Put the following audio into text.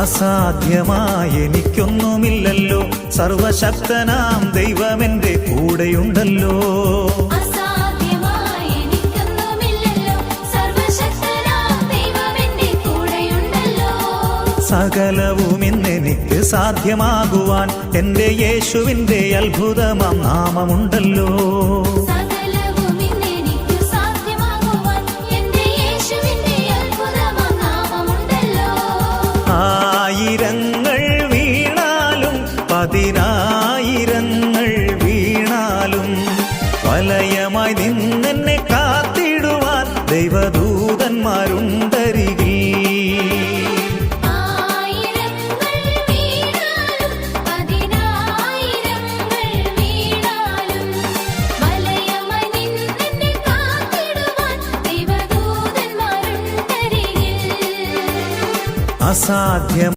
അസാധ്യമായി എനിക്കൊന്നുമില്ലല്ലോ, സർവശക്തനാം ദൈവമെന്റെ കൂടെയുണ്ടല്ലോ. സകലവും ഇന്നെനിക്ക് സാധ്യമാകുവാൻ എന്റെ യേശുവിന്റെ അത്ഭുതമാം നാമമുണ്ടല്ലോ. ആയിരങ്ങൾ വീണാലും പതിനായിരങ്ങൾ വീണാലും വലയമായി നിന്നെന്നെ കാത്തിടുവാൻ ദൈവദൂതന്മാരുണ്ടരികിൽ. അസാധ്യം